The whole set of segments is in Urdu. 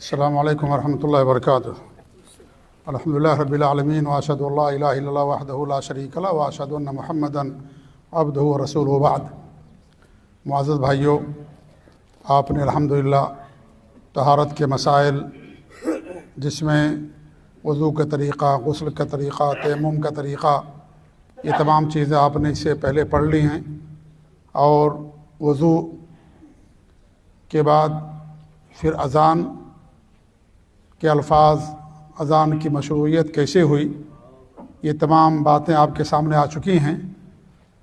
السلام علیکم ورحمۃ اللہ وبرکاتہ۔ الحمدللہ رب العالمین واشہد ان لا الہ الا اللہ وحدہ لا شریک لہ واشہد ان محمدًا عبدہ ورسولہ بعد۔ معزز بھائیوں، آپ نے الحمدللہ طہارت کے مسائل جس میں وضو کا طریقہ، غسل کا طریقہ، تیمم کا طریقہ، یہ تمام چیزیں آپ نے اس سے پہلے پڑھ لی ہیں، اور وضو کے بعد پھر اذان کے الفاظ، اذان کی مشروعیت کیسے ہوئی، یہ تمام باتیں آپ کے سامنے آ چکی ہیں۔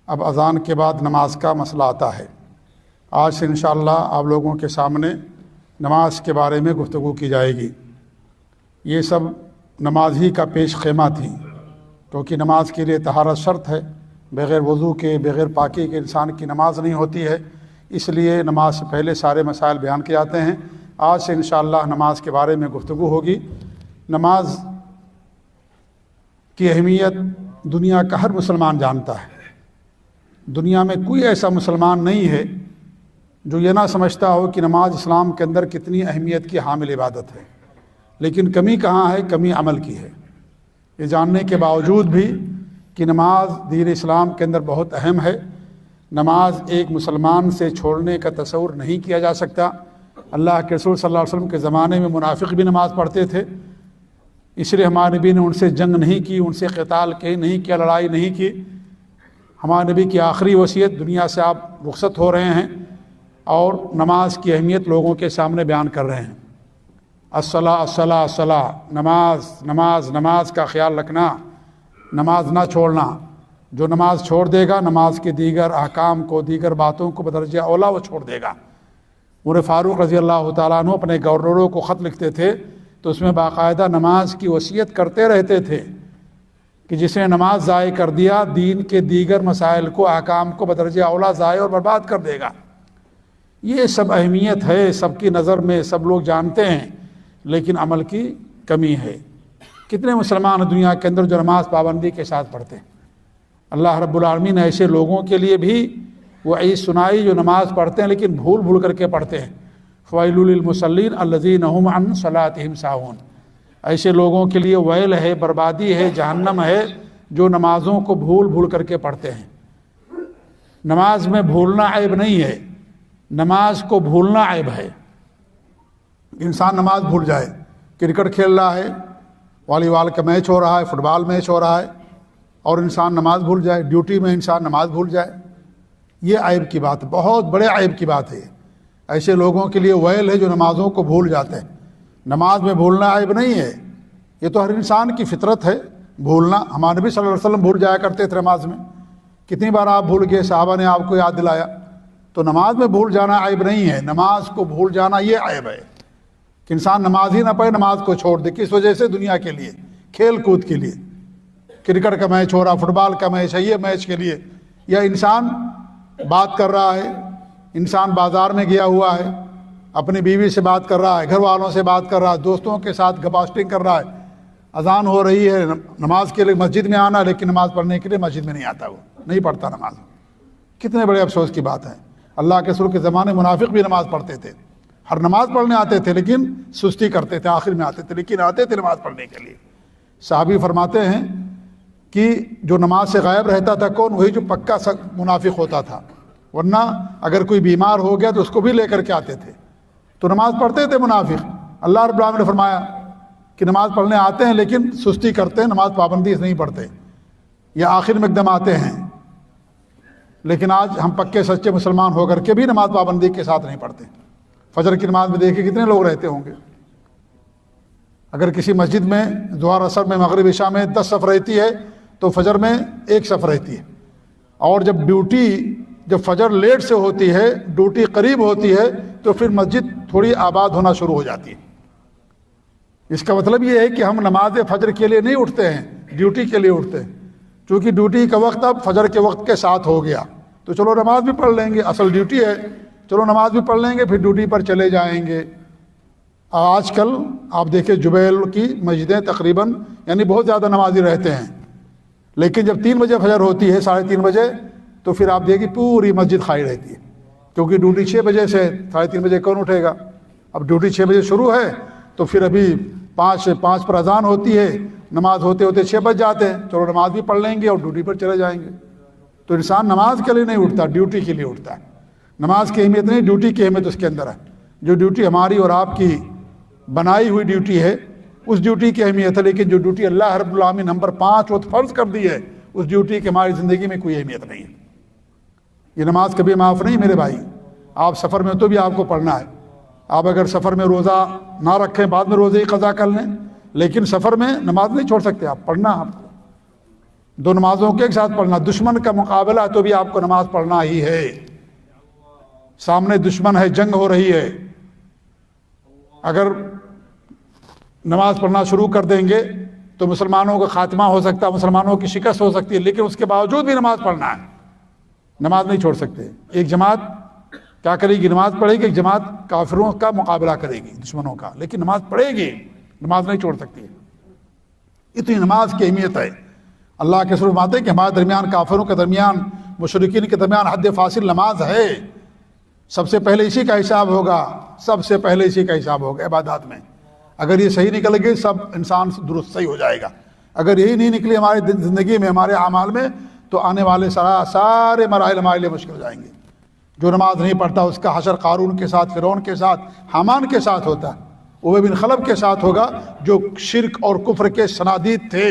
اب اذان کے بعد نماز کا مسئلہ آتا ہے۔ آج سے انشاءاللہ آپ لوگوں کے سامنے نماز کے بارے میں گفتگو کی جائے گی۔ یہ سب نماز ہی کا پیش خیمہ تھی، کیونکہ نماز کے لیے طہارت شرط ہے۔ بغیر وضو کے، بغیر پاکی کے انسان کی نماز نہیں ہوتی ہے، اس لیے نماز سے پہلے سارے مسائل بیان کیے جاتے ہیں۔ آج سے انشاءاللہ نماز کے بارے میں گفتگو ہوگی۔ نماز کی اہمیت دنیا کا ہر مسلمان جانتا ہے۔ دنیا میں کوئی ایسا مسلمان نہیں ہے جو یہ نہ سمجھتا ہو کہ نماز اسلام کے اندر کتنی اہمیت کی حامل عبادت ہے، لیکن کمی کہاں ہے؟ کمی عمل کی ہے۔ یہ جاننے کے باوجود بھی کہ نماز دین اسلام کے اندر بہت اہم ہے، نماز ایک مسلمان سے چھوڑنے کا تصور نہیں کیا جا سکتا۔ اللہ کے رسول صلی اللہ علیہ وسلم کے زمانے میں منافق بھی نماز پڑھتے تھے، اس لیے ہمارے نبی نے ان سے جنگ نہیں کی، ان سے قتال نہیں کیا، لڑائی نہیں کی۔ ہمارے نبی کی آخری وصیت، دنیا سے آپ رخصت ہو رہے ہیں اور نماز کی اہمیت لوگوں کے سامنے بیان کر رہے ہیں۔ الصلاۃ الصلاۃ الصلاۃ، نماز نماز نماز کا خیال رکھنا، نماز نہ چھوڑنا۔ جو نماز چھوڑ دے گا، نماز کے دیگر احکام کو، دیگر باتوں کو بدرجہ اولا وہ چھوڑ دے گا۔ عمر فاروق رضی اللہ تعالیٰ عنہ اپنے گورنروں کو خط لکھتے تھے تو اس میں باقاعدہ نماز کی وصیت کرتے رہتے تھے کہ جس نے نماز ضائع کر دیا، دین کے دیگر مسائل کو، احکام کو بدرجہ اولا ضائع اور برباد کر دے گا۔ یہ سب اہمیت ہے، سب کی نظر میں سب لوگ جانتے ہیں، لیکن عمل کی کمی ہے۔ کتنے مسلمان دنیا کے اندر جو نماز پابندی کے ساتھ پڑھتے ہیں۔ اللہ رب العالمین نے ایسے لوگوں کے لیے بھی وعید سنائی جو نماز پڑھتے ہیں لیکن بھول بھول کر کے پڑھتے ہیں۔ فویل للمصلین الذین هم عن صلاتهم ساہون۔ ایسے لوگوں کے لیے ویل ہے، بربادی ہے، جہنم ہے، جو نمازوں کو بھول بھول کر کے پڑھتے ہیں۔ نماز میں بھولنا عیب نہیں ہے، نماز کو بھولنا عیب ہے۔ انسان نماز بھول جائے، کرکٹ کھیل رہا ہے، والی بال کا میچ ہو رہا ہے، فٹ بال میچ ہو رہا ہے، اور انسان نماز بھول جائے، ڈیوٹی میں انسان نماز بھول جائے، یہ عیب کی بات ہے، بہت بڑے عیب کی بات ہے۔ ایسے لوگوں کے لیے ویل ہے جو نمازوں کو بھول جاتے ہیں۔ نماز میں بھولنا عیب نہیں ہے، یہ تو ہر انسان کی فطرت ہے بھولنا۔ ہمارے نبی صلی اللہ علیہ وسلم بھول جایا کرتے تھے نماز میں۔ کتنی بار آپ بھول گئے، صحابہ نے آپ کو یاد دلایا۔ تو نماز میں بھول جانا عیب نہیں ہے، نماز کو بھول جانا یہ عیب ہے کہ انسان نماز ہی نہ پڑھے، نماز کو چھوڑ دے۔ کس وجہ سے؟ دنیا کے لیے، کھیل کود کے لیے، کرکٹ کا میچ ہو رہا، فٹ بال کا میچ ہے، یہ میچ کے لیے، یا انسان بات کر رہا ہے، انسان بازار میں گیا ہوا ہے، اپنی بیوی سے بات کر رہا ہے، گھر والوں سے بات کر رہا ہے، دوستوں کے ساتھ گپاسٹنگ کر رہا ہے، اذان ہو رہی ہے، نماز کے لیے مسجد میں آنا، لیکن نماز پڑھنے کے لیے مسجد میں نہیں آتا، وہ نہیں پڑھتا نماز۔ کتنے بڑے افسوس کی بات ہے۔ اللہ کے رسول کے زمانے منافق بھی نماز پڑھتے تھے، ہر نماز پڑھنے آتے تھے لیکن سستی کرتے تھے، آخر میں آتے تھے، لیکن آتے تھے نماز پڑھنے کے لیے۔ صحابی فرماتے ہیں کہ جو نماز سے غائب رہتا تھا کون؟ وہی جو پکا منافق ہوتا تھا، ورنہ اگر کوئی بیمار ہو گیا تو اس کو بھی لے کر کے آتے تھے۔ تو نماز پڑھتے تھے منافق۔ اللہ رب العالمین نے فرمایا کہ نماز پڑھنے آتے ہیں لیکن سستی کرتے ہیں، نماز پابندی سے نہیں پڑھتے، یا آخر میں ایک دم آتے ہیں۔ لیکن آج ہم پکے سچے مسلمان ہو کر کے بھی نماز پابندی کے ساتھ نہیں پڑھتے۔ فجر کی نماز میں دیکھیں کتنے لوگ رہتے ہوں گے۔ اگر کسی مسجد میں ظہر عصر میں مغرب عشاء میں 10 صف رہتی ہے تو فجر میں 1 صف رہتی ہے، اور جب فجر لیٹ سے ہوتی ہے، ڈیوٹی قریب ہوتی ہے، تو پھر مسجد تھوڑی آباد ہونا شروع ہو جاتی ہے۔ اس کا مطلب یہ ہے کہ ہم نماز فجر کے لیے نہیں اٹھتے ہیں، ڈیوٹی کے لیے اٹھتے ہیں۔ چونکہ ڈیوٹی کا وقت اب فجر کے وقت کے ساتھ ہو گیا تو چلو نماز بھی پڑھ لیں گے، اصل ڈیوٹی ہے، چلو نماز بھی پڑھ لیں گے، پھر ڈیوٹی پر چلے جائیں گے۔ آج کل آپ دیکھیں جبیل کی مسجدیں تقریباً یعنی بہت زیادہ نمازی رہتے ہیں، لیکن جب 3 بجے فجر ہوتی ہے، 3:30 بجے، تو پھر آپ دیکھیں پوری مسجد خالی رہتی ہے، کیونکہ ڈیوٹی 6 بجے سے 3:30 بجے کون اٹھے گا؟ اب ڈیوٹی 6 بجے شروع ہے تو پھر ابھی 5 پر اذان ہوتی ہے، نماز ہوتے ہوتے 6 بج جاتے ہیں، چلو نماز بھی پڑھ لیں گے اور ڈیوٹی پر چلے جائیں گے۔ تو انسان نماز کے لیے نہیں اٹھتا، ڈیوٹی کے لیے اٹھتا ہے۔ نماز کی اہمیت نہیں، ڈیوٹی کی اہمیت اس کے اندر ہے۔ جو ڈیوٹی ہماری اور آپ کی بنائی ہوئی ڈیوٹی ہے، اس ڈیوٹی کی اہمیت ہے، لیکن جو ڈیوٹی اللہ رب العالمین نمبر 5 وقت فرض کر دی ہے، اس ڈیوٹی کی ہماری زندگی میں کوئی اہمیت نہیں ہے۔ یہ نماز کبھی معاف نہیں میرے بھائی۔ آپ سفر میں تو بھی آپ کو پڑھنا ہے۔ آپ اگر سفر میں روزہ نہ رکھیں، بعد میں روزے ہی قضا کر لیں، لیکن سفر میں نماز نہیں چھوڑ سکتے آپ، پڑھنا آپ کو۔ 2 نمازوں کے ایک ساتھ پڑھنا، دشمن کا مقابلہ تو بھی آپ کو نماز پڑھنا ہی ہے۔ سامنے دشمن ہے، جنگ ہو رہی ہے، اگر نماز پڑھنا شروع کر دیں گے تو مسلمانوں کا خاتمہ ہو سکتا ہے، مسلمانوں کی شکست ہو سکتی ہے، لیکن اس کے باوجود بھی نماز پڑھنا ہے، نماز نہیں چھوڑ سکتے۔ ایک جماعت کیا کرے گی؟ نماز پڑھے گی، ایک جماعت کافروں کا مقابلہ کرے گی، دشمنوں کا، لیکن نماز پڑھے گی، نماز نہیں چھوڑ سکتی۔ اتنی نماز کی اہمیت ہے۔ اللہ کے رسول فرماتے ہیں کہ ہمارے درمیان، کافروں کے درمیان، مشرکین کے درمیان حد فاصل نماز ہے۔ سب سے پہلے اسی کا حساب ہوگا، سب سے پہلے اسی کا حساب ہوگا عبادات میں۔ اگر یہ صحیح نکل گئی، سب انسان درست صحیح ہو جائے گا۔ اگر یہی نہیں نکلی ہماری زندگی میں، ہمارے اعمال میں، تو آنے والے سارے مراحل ہمارے لیے مشکل ہو جائیں گے۔ جو نماز نہیں پڑھتا اس کا حشر قارون کے ساتھ، فرعون کے ساتھ، حامان کے ساتھ ہوتا ہے، ابی بن خلف کے ساتھ ہوگا، جو شرک اور کفر کے صنادید تھے،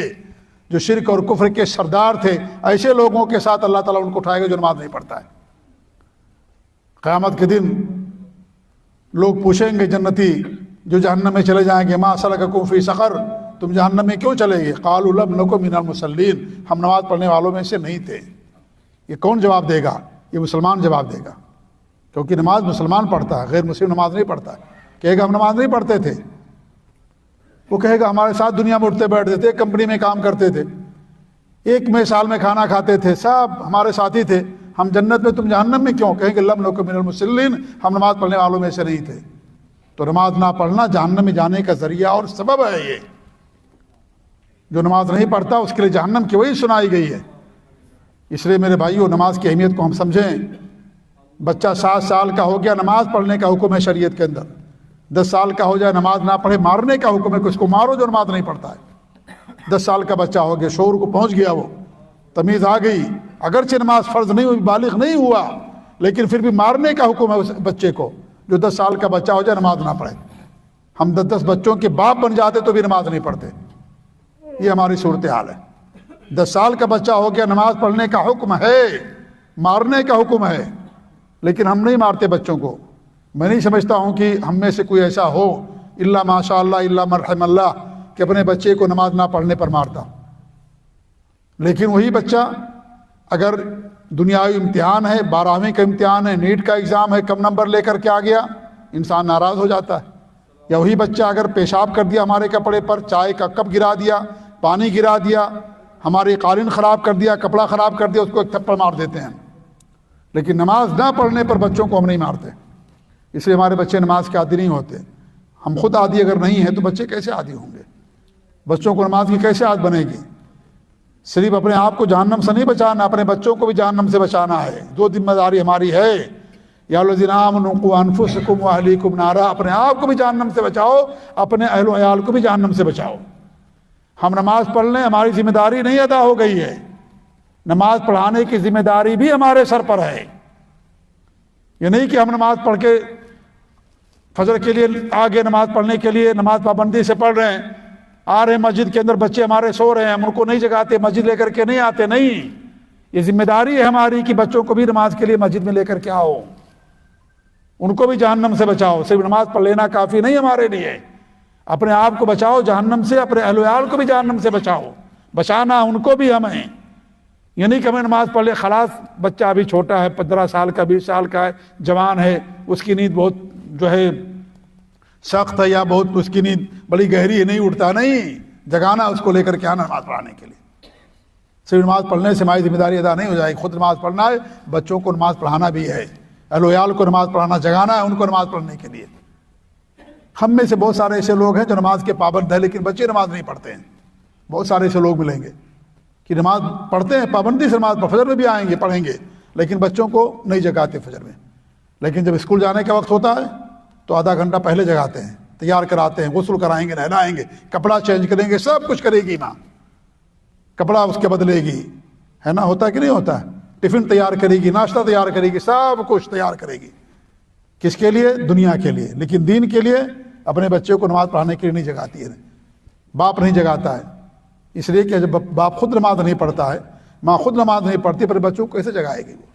جو شرک اور کفر کے سردار تھے۔ ایسے لوگوں کے ساتھ اللہ تعالیٰ ان کو اٹھائے گا جو نماز نہیں پڑھتا ہے۔ قیامت کے دن لوگ پوچھیں گے جنتی جو جہنم میں چلے جائیں گے، ما سلککم فی سقر، تم جہنم میں کیوں چلے گئے؟ قالوا لم نک من المصلین، ہم نماز پڑھنے والوں میں سے نہیں تھے۔ یہ کون جواب دے گا؟ یہ مسلمان جواب دے گا، کیونکہ نماز مسلمان پڑھتا ہے، غیر مسلم نماز نہیں پڑھتا ہے۔ کہے گا ہم نماز نہیں پڑھتے تھے، وہ کہے گا ہمارے ساتھ دنیا میں اٹھتے بیٹھتے تھے، کمپنی میں کام کرتے تھے، ایک میں سال میں کھانا کھاتے تھے، سب ہمارے ساتھی تھے، ہم جنت میں تم جہنم میں کیوں؟ کہیں گے لم نک من المصلین، ہم نماز پڑھنے والوں میں سے نہیں تھے۔ تو نماز نہ پڑھنا جہنم میں جانے کا ذریعہ اور سبب ہے۔ یہ جو نماز نہیں پڑھتا اس کے لیے جہنم کی وہی سنائی گئی ہے۔ اس لیے میرے بھائیو، نماز کی اہمیت کو ہم سمجھیں۔ بچہ 7 سال کا ہو گیا، نماز پڑھنے کا حکم ہے شریعت کے اندر۔ 10 سال کا ہو جائے، نماز نہ پڑھے، مارنے کا حکم ہے کہ اس کو مارو جو نماز نہیں پڑھتا ہے۔ 10 سال کا بچہ ہو گیا، شعور کو پہنچ گیا، وہ تمیز آ گئی، اگرچہ نماز فرض نہیں ہوئی، بالغ نہیں ہوا، لیکن پھر بھی مارنے کا حکم ہے اس بچے کو۔ جو 10 سال کا بچہ ہو جائے نماز نہ پڑھے۔ ہم 10 بچوں کے باپ بن جاتے تو بھی نماز نہیں پڑھتے۔ یہ ہماری صورتحال ہے۔ 10 سال کا بچہ ہو گیا، نماز پڑھنے کا حکم ہے، مارنے کا حکم ہے، لیکن ہم نہیں مارتے بچوں کو۔ میں نہیں سمجھتا ہوں کہ ہم میں سے کوئی ایسا ہو، الا ماشاء اللہ، الا مرحم اللہ، کہ اپنے بچے کو نماز نہ پڑھنے پر مارتا۔ لیکن وہی بچہ اگر دنیاوی امتحان ہے، 12ویں کا امتحان ہے، نیٹ کا ایگزام ہے، کم نمبر لے کر کے آ گیا، انسان ناراض ہو جاتا ہے۔ یا وہی بچہ اگر پیشاب کر دیا ہمارے کپڑے پر، چائے کا کپ گرا دیا، پانی گرا دیا، ہماری قالین خراب کر دیا، کپڑا خراب کر دیا، اس کو ایک تھپڑ مار دیتے ہیں۔ لیکن نماز نہ پڑھنے پر بچوں کو ہم نہیں مارتے، اس لیے ہمارے بچے نماز کے عادی نہیں ہوتے۔ ہم خود عادی اگر نہیں ہیں تو بچے کیسے عادی ہوں گے؟ بچوں کو نماز کی کیسے عادت بنے گی؟ صرف اپنے آپ کو جہنم سے نہیں بچانا، اپنے بچوں کو بھی جہنم سے بچانا ہے۔ جو ذمہ داری ہماری ہے، یا الذین آمنوا قوا انفسکم واہلیکم نارا، اپنے آپ کو بھی جہنم سے بچاؤ، اپنے اہل و عیال کو بھی جہنم سے بچاؤ۔ ہم نماز پڑھ لیں، ہماری ذمہ داری نہیں ادا ہو گئی ہے، نماز پڑھانے کی ذمہ داری بھی ہمارے سر پر ہے۔ یہ نہیں کہ ہم نماز پڑھ کے فجر کے لیے آگے نماز پڑھنے کے لیے نماز پابندی سے پڑھ رہے ہیں، آ رہے ہیں مسجد کے اندر، بچے ہمارے سو رہے ہیں، ہم ان کو نہیں جگاتے، مسجد لے کر کے نہیں آتے۔ نہیں، یہ ذمہ داری ہے ہماری کہ بچوں کو بھی نماز کے لیے مسجد میں لے کر کے آؤ، ان کو بھی جہنم سے بچاؤ۔ صرف نماز پڑھ لینا کافی نہیں ہمارے لیے، اپنے آپ کو بچاؤ جہنم سے، اپنے اہل و عیال کو بھی جہنم سے بچاؤ۔ بچانا ان کو بھی ہمیں، یہ نہیں کہ ہمیں نماز پڑھ لے خلاص، بچہ ابھی چھوٹا ہے، 15 سال کا، 20 سال کا ہے، جوان ہے، اس کی نیند بہت جو ہے سخت ہے، یا بہت اس کی نیند بڑی گہری ہے، نہیں اٹھتا۔ نہیں، جگانا اس کو لے کر کے آنا نماز پڑھانے کے لیے۔ صرف نماز پڑھنے سے ہماری ذمہ داری ادا نہیں ہو جائے گی، خود نماز پڑھنا ہے، بچوں کو نماز پڑھانا بھی ہے، اہل و عیال کو نماز پڑھانا، جگانا ہے ان کو نماز پڑھنے کے لیے۔ ہم میں سے بہت سارے ایسے لوگ ہیں جو نماز کے پابند ہیں، لیکن بچے نماز نہیں پڑھتے ہیں۔ بہت سارے ایسے لوگ ملیں گے کہ نماز پڑھتے ہیں، پابندی سے نماز فجر میں بھی آئیں گے، پڑھیں گے، لیکن بچوں کو نہیں جگاتے فجر میں۔ لیکن جب اسکول جانے کا وقت ہوتا ہے تو آدھا گھنٹہ پہلے جگاتے ہیں، تیار کراتے ہیں، غسل کرائیں گے، نہلائیں گے، کپڑا چینج کریں گے، سب کچھ کرے گی ماں، کپڑا اس کے بدلے گی، ہے نا، ہوتا ہے کہ نہیں ہوتا ہے، ٹفن تیار کرے گی، ناشتہ تیار کرے گی، سب کچھ تیار کرے گی، کس کے لیے؟ دنیا کے لیے۔ لیکن دین کے لیے اپنے بچوں کو نماز پڑھانے کے لیے نہیں جگاتی ہے، باپ نہیں جگاتا ہے، اس لیے کہ جب باپ خود نماز نہیں پڑھتا ہے، ماں خود نماز نہیں پڑھتی، پھر بچوں کو کیسے جگائے گی وہ؟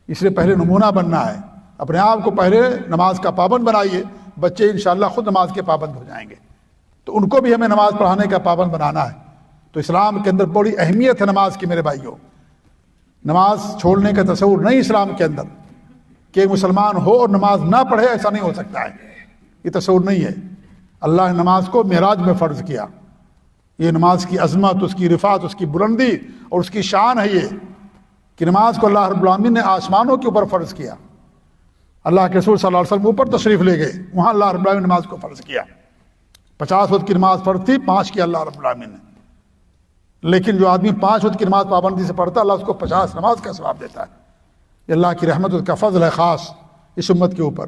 اس لیے پہلے نمونہ بننا ہے، اپنے آپ کو پہلے نماز کا پابند بنائیے، بچے انشاءاللہ خود نماز کے پابند ہو جائیں گے، تو ان کو بھی ہمیں نماز پڑھانے کا پابند بنانا ہے۔ تو اسلام کے اندر بڑی اہمیت ہے نماز کی میرے بھائیوں، نماز چھوڑنے کا تصور نہیں اسلام کے اندر، کہ مسلمان ہو اور نماز نہ پڑھے، ایسا نہیں ہو سکتا ہے، یہ تصور نہیں ہے۔ اللہ نے نماز کو معراج میں فرض کیا، یہ نماز کی عظمت، اس کی رفعت، اس کی بلندی اور اس کی شان ہے یہ، کہ نماز کو اللہ رب العالمین نے آسمانوں کے اوپر فرض کیا، اللہ کے رسول صلی اللہ علیہ وسلم اوپر تشریف لے گئے، وہاں اللہ رب العالمین نے نماز کو فرض کیا۔ 50 وقت کی نماز فرض تھی، 5 کی اللہ رب العالمین نے، لیکن جو آدمی 5 وقت کی نماز پابندی سے پڑھتا ہے، اللہ اس کو 50 نماز کا ثواب دیتا ہے۔ یہ اللہ کی رحمت کا فضل ہے خاص اس امت کے اوپر،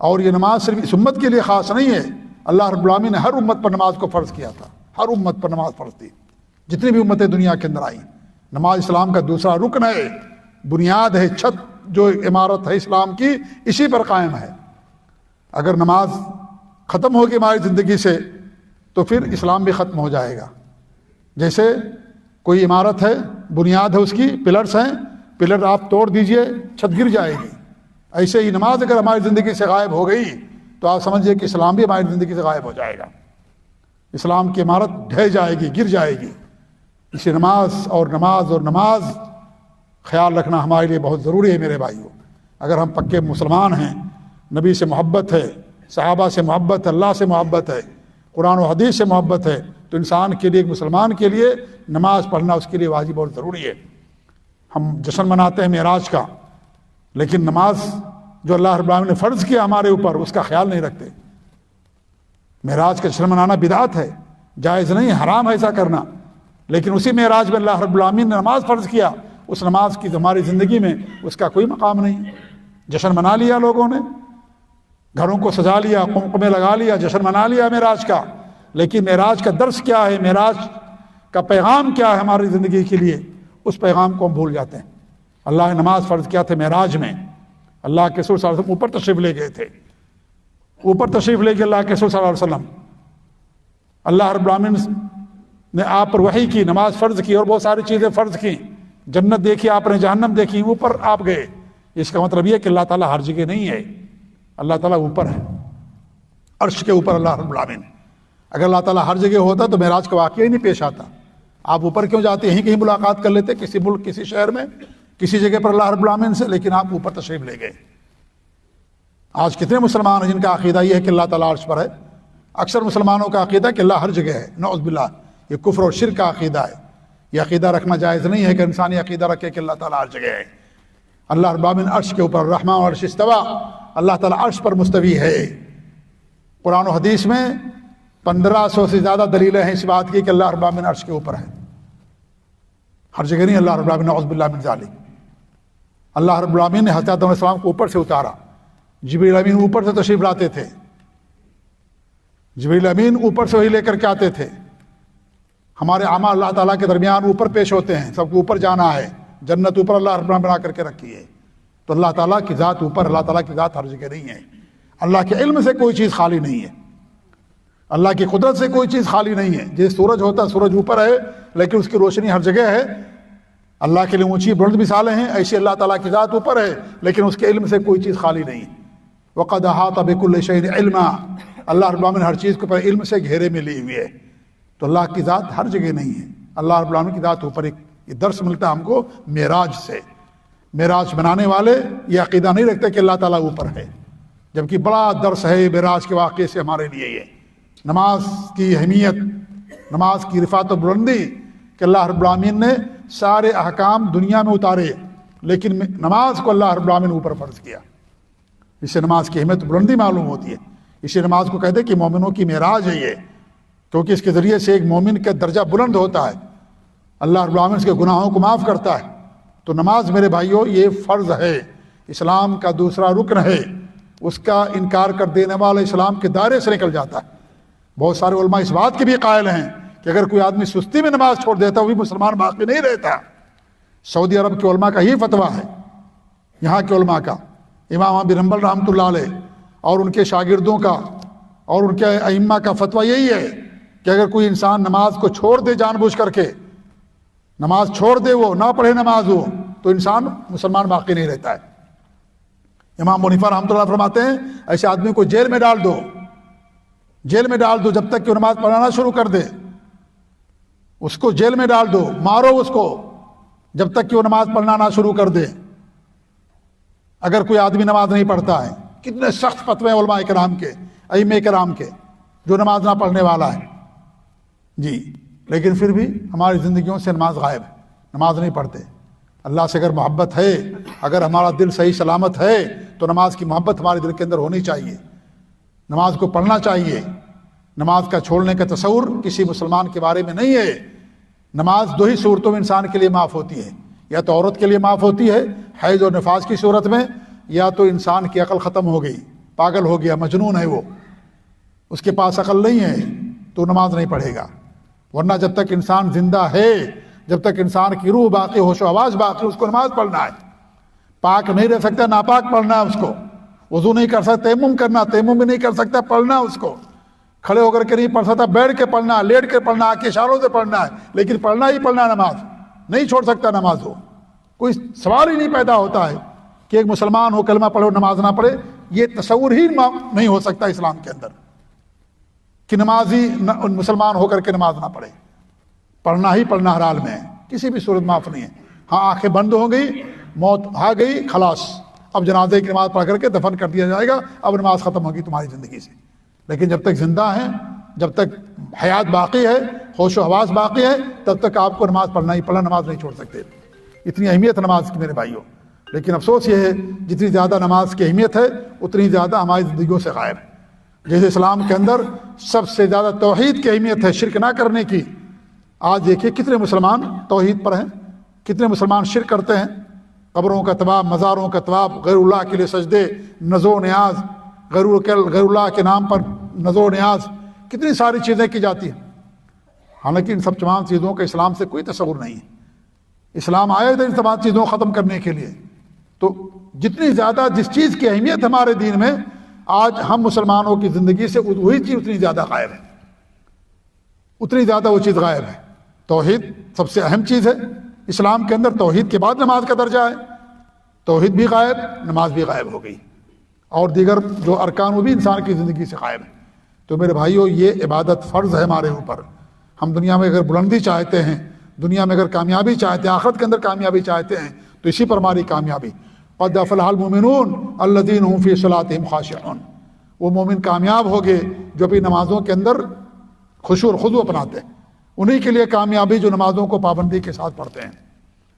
اور یہ نماز صرف اس امت کے لیے خاص نہیں ہے، اللہ رب العالمین نے ہر امت پر نماز کو فرض کیا تھا، ہر امت پر نماز فرض تھی، جتنی بھی امتیں دنیا کے اندر آئیں۔ نماز اسلام کا دوسرا رکن ہے، بنیاد ہے، چھت جو عمارت ہے اسلام کی، اسی پر قائم ہے۔ اگر نماز ختم ہوگی ہماری زندگی سے تو پھر اسلام بھی ختم ہو جائے گا۔ جیسے کوئی عمارت ہے، بنیاد ہے، اس کی پلرز ہیں، پلر آپ توڑ دیجئے، چھت گر جائے گی، ایسے ہی نماز اگر ہماری زندگی سے غائب ہو گئی تو آپ سمجھیے کہ اسلام بھی ہماری زندگی سے غائب ہو جائے گا، اسلام کی عمارت ڈھہ جائے گی، گر جائے گی۔ اسی نماز خیال رکھنا ہمارے لیے بہت ضروری ہے میرے بھائیوں۔ اگر ہم پکے مسلمان ہیں، نبی سے محبت ہے، صحابہ سے محبت ہے، اللہ سے محبت ہے، قرآن و حدیث سے محبت ہے، تو انسان کے لیے، ایک مسلمان کے لیے نماز پڑھنا اس کے لیے واجب اور ضروری ہے۔ ہم جشن مناتے ہیں معراج کا، لیکن نماز جو اللہ رب العالمین نے فرض کیا ہمارے اوپر، اس کا خیال نہیں رکھتے۔ معراج کا جشن منانا بدعت ہے، جائز نہیں، حرام ہے ایسا کرنا، لیکن اسی معراج میں اللہ رب العالمین نے نماز فرض کیا، اس نماز کی ہماری زندگی میں اس کا کوئی مقام نہیں۔ جشن منا لیا لوگوں نے، گھروں کو سجا لیا، قمقمے لگا لیا، جشن منا لیا معراج کا، لیکن معراج کا درس کیا ہے، معراج کا پیغام کیا ہے ہماری زندگی کے لیے، اس پیغام کو ہم بھول جاتے ہیں۔ اللہ نے نماز فرض کیا تھا معراج میں، اللہ کے رسول صلی اللہ علیہ وسلم اوپر تشریف لے گئے تھے، اوپر تشریف لے گئے اللہ کے رسول صلی اللہ علیہ وسلم، اللہ رب العالمین نے آپ پر وحی کی، نماز فرض کی اور بہت ساری چیزیں فرض کی، جنت دیکھی آپ نے، جہنم دیکھی، اوپر آپ گئے۔ اس کا مطلب یہ کہ اللہ تعالیٰ ہر جگہ نہیں ہے، اللہ تعالیٰ اوپر ہے، عرش کے اوپر اللہ رب العالمین۔ اگر اللہ تعالیٰ ہر جگہ ہوتا تو معراج کا واقعہ ہی نہیں پیش آتا۔ آپ اوپر کیوں جاتے ہیں؟ کہیں ملاقات کر لیتے، کسی ملک، کسی شہر میں، کسی جگہ پر اللہ رب العالمین سے، لیکن آپ اوپر تشریف لے گئے۔ آج کتنے مسلمان ہیں جن کا عقیدہ یہ ہے کہ اللہ تعالیٰ عرش پر ہے؟ اکثر مسلمانوں کا عقیدہ کہ اللہ ہر جگہ ہے، نعوذ باللہ، یہ کفر اور شرک کا عقیدہ ہے۔ یہ عقیدہ رکھنا جائز نہیں ہے کہ انسانی عقیدہ رکھے کہ اللہ تعالیٰ ہر جگہ ہے۔ اللہ رب العالمین عرش کے اوپر، الرحمن عرش استوا، اللہ تعالیٰ عرش پر مستوی ہے۔ قرآن و حدیث میں 1500 سے زیادہ دلیلیں ہیں اس بات کی کہ اللہ رب العالمین عرش کے اوپر ہے، ہر جگہ نہیں اللہ رب العالمین، نعوذ باللہ من ذالک۔ اللہ رب العالمین نے حضرت آدم علیہ السلام کو اوپر سے اتارا، جبریل امین اوپر سے تشریف لاتے تھے، جبریل امین اوپر سے وہی لے کر کے آتے تھے۔ ہمارے اعمال اللہ تعالیٰ کے درمیان اوپر پیش ہوتے ہیں، سب کو اوپر جانا ہے، جنت اوپر اللہ رب العالمین بنا کر کے رکھی ہے، تو اللہ تعالیٰ کی ذات اوپر، اللہ تعالیٰ کی ذات ہر جگہ نہیں ہے۔ اللہ کے علم سے کوئی چیز خالی نہیں ہے، اللہ کی قدرت سے کوئی چیز خالی نہیں ہے۔ جیسے سورج ہوتا ہے، سورج اوپر ہے لیکن اس کی روشنی ہر جگہ ہے، اللہ کے لیے اونچی بلند مثالیں ہیں، ایسے اللہ تعالیٰ کی ذات اوپر ہے لیکن اس کے علم سے کوئی چیز خالی نہیں۔ وَقَدْ أَحَاطَ بِكُلِّ شَيْءٍ عِلْمًا، اللہ رب العالمین ہر چیز کو پر علم سے گھیرے میں لی ہوئی ہے، تو اللہ کی ذات ہر جگہ نہیں ہے، اللہ رب العالمین کی ذات اوپر۔ ایک یہ درس ملتا ہے ہم کو معراج سے۔ معراج بنانے والے یہ عقیدہ نہیں رکھتے کہ اللہ تعالیٰ اوپر ہے، جبکہ بڑا درس ہے معراج کے واقعے سے ہمارے لیے یہ، نماز کی اہمیت، نماز کی رفعت و بلندی، کہ اللہ رب العالمین نے سارے احکام دنیا میں اتارے لیکن نماز کو اللہ رب العالمین اوپر فرض کیا۔ اس سے نماز کی اہمیت بلندی معلوم ہوتی ہے۔ اسی نماز کو کہتے ہیں کہ مومنوں کی معراج ہے یہ، کیونکہ اس کے ذریعے سے ایک مومن کا درجہ بلند ہوتا ہے، اللہ رب العالمین اس کے گناہوں کو معاف کرتا ہے۔ تو نماز میرے بھائیوں یہ فرض ہے، اسلام کا دوسرا رکن ہے، اس کا انکار کر دینے والا اسلام کے دائرے سے نکل جاتا ہے۔ بہت سارے علماء اس بات کے بھی قائل ہیں کہ اگر کوئی آدمی سستی میں نماز چھوڑ دیتا وہ بھی مسلمان باقی نہیں رہتا۔ سعودی عرب کے علماء کا یہی فتویٰ ہے، یہاں کے علماء کا، امام احمد بن حنبل رحمۃ اللہ علیہ اور ان کے شاگردوں کا اور ان کے ائمہ کا فتویٰ یہی ہے کہ اگر کوئی انسان نماز کو چھوڑ دے جان بوجھ کر کے، نماز چھوڑ دے، وہ نہ پڑھے نماز ہو، تو انسان مسلمان باقی نہیں رہتا ہے۔ امام ابو حنیفہ رحمۃ اللہ فرماتے ہیں ایسے آدمی کو جیل میں ڈال دو، جیل میں ڈال دو جب تک کہ وہ نماز پڑھانا شروع کر دے، اس کو جیل میں ڈال دو، مارو اس کو جب تک کہ وہ نماز پڑھنا نہ شروع کر دے۔ اگر کوئی آدمی نماز نہیں پڑھتا ہے، کتنے سخت فتوے ہیں علماء کرام کے، ائمہ کرام کے، جو نماز نہ پڑھنے والا ہے جی، لیکن پھر بھی ہماری زندگیوں سے نماز غائب ہے، نماز نہیں پڑھتے۔ اللہ سے اگر محبت ہے، اگر ہمارا دل صحیح سلامت ہے تو نماز کی محبت ہمارے دل کے اندر ہونی چاہیے، نماز کو پڑھنا چاہیے۔ نماز کا چھوڑنے کا تصور کسی مسلمان کے بارے میں نہیں ہے۔ نماز دو ہی صورتوں میں انسان کے لیے معاف ہوتی ہے، یا تو عورت کے لیے معاف ہوتی ہے حیض اور نفاس کی صورت میں، یا تو انسان کی عقل ختم ہو گئی، پاگل ہو گیا، مجنون ہے، وہ اس کے پاس عقل نہیں ہے تو نماز نہیں پڑھے گا۔ ورنہ جب تک انسان زندہ ہے، جب تک انسان کی روح باقی، ہوش و حواس باقی، اس کو نماز پڑھنا ہے۔ پاک نہیں رہ سکتا، ناپاک پڑھنا ہے اس کو۔ وضو نہیں کر سکتا، تیمم کرنا، تیمم بھی نہیں کر سکتا، پڑھنا اس کو۔ کھڑے ہو کر کے نہیں پڑھ سکتا، بیٹھ کے پڑھنا، لیٹ کے پڑھنا، آنکھ کے اشاروں سے پڑھنا ہے، لیکن پڑھنا ہی پڑھنا، نماز نہیں چھوڑ سکتا۔ نماز ہو، کوئی سوال ہی نہیں پیدا ہوتا ہے کہ ایک مسلمان ہو کلمہ پڑھے اور نماز نہ پڑھے۔ یہ تصور ہی نہیں ہو سکتا اسلام کے اندر کہ نمازی مسلمان ہو کر کے نماز نہ پڑھے۔ پڑھنا ہی پڑھنا ہر حال میں ہے، کسی بھی صورت معاف نہیں ہے۔ ہاں، آنکھیں بند ہو گئی، موت آ گئی، خلاص، اب جنازے کی نماز پڑھ کر کے دفن کر دیا جائے گا، اب نماز ختم ہوگی تمہاری زندگی سے۔ لیکن جب تک زندہ ہیں، جب تک حیات باقی ہے، ہوش و حواس باقی ہے، تب تک آپ کو نماز پڑھنا ہی پڑھنا، نماز نہیں چھوڑ سکتے۔ اتنی اہمیت نماز کی میرے بھائیوں، لیکن افسوس یہ ہے جتنی زیادہ نماز کی اہمیت ہے اتنی زیادہ ہماری زندگیوں سے غائب ہے۔ جیسے اسلام کے اندر سب سے زیادہ توحید کی اہمیت ہے، شرک نہ کرنے کی۔ آج دیکھیے کتنے مسلمان توحید پر ہیں، کتنے مسلمان شرک کرتے ہیں، قبروں کا طواف، مزاروں کا طواف، غیر اللہ کے لیے سجدے، نذر و نیاز، غیر اللہ کے نام پر نذر و نیاز، کتنی ساری چیزیں کی جاتی ہیں۔ حالانکہ ان سب تمام چیزوں کا اسلام سے کوئی تصور نہیں ہے۔ اسلام آیا تھا ان تمام چیزوں کو ختم کرنے کے لیے۔ تو جتنی زیادہ جس چیز کی اہمیت ہمارے دین میں، آج ہم مسلمانوں کی زندگی سے وہی چیز اتنی زیادہ غائب ہے، اتنی زیادہ وہ چیز غائب ہے۔ توحید سب سے اہم چیز ہے اسلام کے اندر، توحید کے بعد نماز کا درجہ ہے۔ توحید بھی غائب، نماز بھی غائب ہو گئی، اور دیگر جو ارکان وہ بھی انسان کی زندگی سے غائب ہے۔ تو میرے بھائیو، یہ عبادت فرض ہے ہمارے اوپر۔ ہم دنیا میں اگر بلندی چاہتے ہیں، دنیا میں اگر کامیابی چاہتے ہیں، آخرت کے اندر کامیابی چاہتے ہیں، تو اسی پر ہماری کامیابی۔ قد افلح المؤمنون الذین هم فی صلاتهم خاشعون، وہ مومن کامیاب ہو گئے جو اپنی نمازوں کے اندر خشوع اور خضوع اپناتے ہیں۔ انہی کے لیے کامیابی جو نمازوں کو پابندی کے ساتھ پڑھتے ہیں۔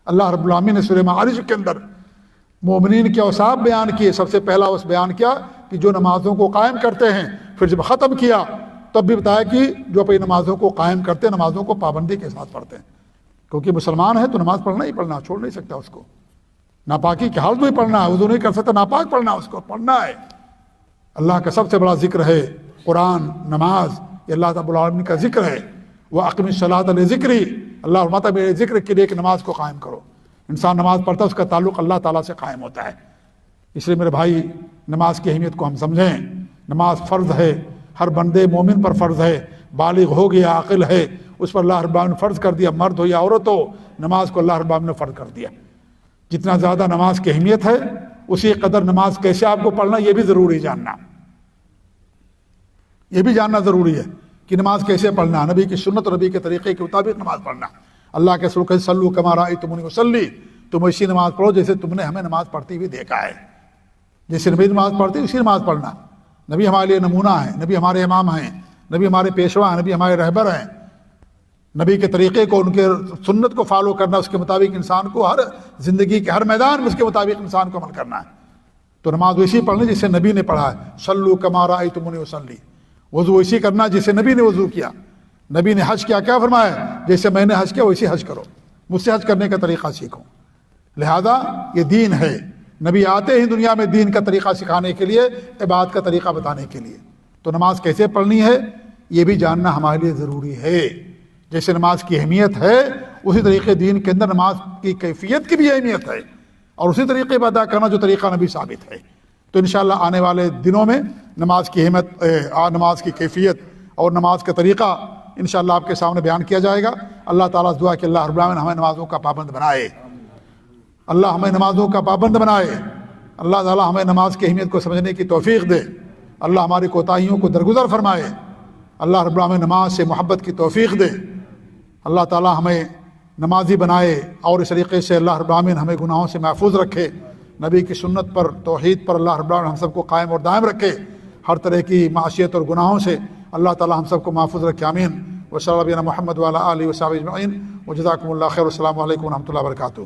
اللہ رب العالمین نے سورہ معارج کے اندر مومنین کے اوصاف بیان کیے۔ سب سے پہلا اس بیان کیا کہ جو نمازوں کو قائم کرتے ہیں، پھر جب ختم کیا تب بھی بتایا کہ جو اپنی نمازوں کو قائم کرتے ہیں، نمازوں کو پابندی کے ساتھ پڑھتے ہیں، کیونکہ مسلمان ہے تو نماز پڑھنا ہی پڑھنا، چھوڑ نہیں سکتا اس کو۔ ناپاکی کے حالت میں پڑھنا ہے، وضو نہیں کر سکتا، ناپاک پڑھنا اس کو پڑھنا ہے۔ اللہ کا سب سے بڑا ذکر ہے قرآن، نماز، یہ اللہ رب العالمین کا ذکر ہے۔ وَأَقِمِ الصَّلَاةَ لِذِكْرِي، اللہ فرماتا ہے میرے ذکر کے لیے ایک نماز کو قائم کرو۔ انسان نماز پڑھتا ہے، اس کا تعلق اللہ تعالیٰ سے قائم ہوتا ہے۔ اس لیے میرے بھائی، نماز کی اہمیت کو ہم سمجھیں۔ نماز فرض ہے، ہر بندے مومن پر فرض ہے، بالغ ہو گیا، عاقل ہے، اس پر اللہ رب العالمین نے فرض کر دیا، مرد ہو یا عورت ہو، نماز کو اللہ رب العالمین نے فرض کر دیا۔ جتنا زیادہ نماز کی اہمیت ہے، اسی قدر نماز کیسے آپ کو پڑھنا یہ بھی ضروری جاننا، یہ بھی جاننا ضروری ہے کہ نماز کیسے پڑھنا، نبی کی سنت اور نبی کے طریقے کے مطابق نماز پڑھنا۔ اللہ کے رسول کہتے صلو کما رأیتمونی اصلی، تم ایسی نماز پڑھو جیسے تم نے ہمیں نماز پڑھتی ہوئی دیکھا ہے۔ جیسے نبی نماز پڑھتی اسی نماز پڑھنا۔ نبی ہمارے لیے نمونہ ہیں، نبی ہمارے امام ہیں، نبی ہمارے پیشوا ہیں، نبی ہمارے رہبر ہیں۔ نبی کے طریقے کو، ان کے سنت کو فالو کرنا، اس کے مطابق انسان کو ہر زندگی کے ہر میدان میں اس کے مطابق انسان کو عمل کرنا ہے۔ تو نماز ویسی پڑھنی جسے نبی نے پڑھا ہے، صلو کما رأیتمونی اصلی۔ وضو ویسی کرنا جیسے نبی نے وضو کیا۔ نبی نے حج کیا، کیا فرمایا؟ جیسے میں نے حج کیا ویسے حج کرو، مجھ سے حج کرنے کا طریقہ سیکھو۔ لہذا یہ دین ہے، نبی آتے ہیں دنیا میں دین کا طریقہ سکھانے کے لیے، عبادت کا طریقہ بتانے کے لیے۔ تو نماز کیسے پڑھنی ہے یہ بھی جاننا ہمارے لیے ضروری ہے۔ جیسے نماز کی اہمیت ہے اسی طریقے دین کے اندر نماز کی کیفیت کی بھی اہمیت ہے، اور اسی طریقے پہ ادا کرنا جو طریقہ نبی ثابت ہے۔ تو انشاءاللہ آنے والے دنوں میں نماز کی اہمیت، نماز کی کیفیت اور نماز کا طریقہ انشاءاللہ آپ کے سامنے بیان کیا جائے گا۔ اللہ تعالیٰ سے دعا کہ اللہ رب العالمین ہمیں نمازوں کا پابند بنائے، اللہ ہمیں نمازوں کا پابند بنائے، اللہ تعالیٰ ہمیں نماز کی اہمیت کو سمجھنے کی توفیق دے، اللہ ہماری کوتاہیوں کو درگزر فرمائے، اللہ رب العالمین نماز سے محبت کی توفیق دے، اللہ تعالیٰ ہمیں نمازی بنائے، اور اس طریقے سے اللہ رب العالمین ہمیں گناہوں سے محفوظ رکھے، نبی کی سنت پر، توحید پر اللہ رب العالمین ہم سب کو قائم اور دائم رکھے، ہر طرح کی معصیت اور گناہوں سے اللہ تعالیٰ ہم سب کو محفوظ رکھے، آمین۔ وصلی اللہ علی محمد وعلی آلہ وصحبہ اجمعین، وجزاکم اللہ خیر، والسلام علیکم ورحمۃ اللہ وبرکاتہ۔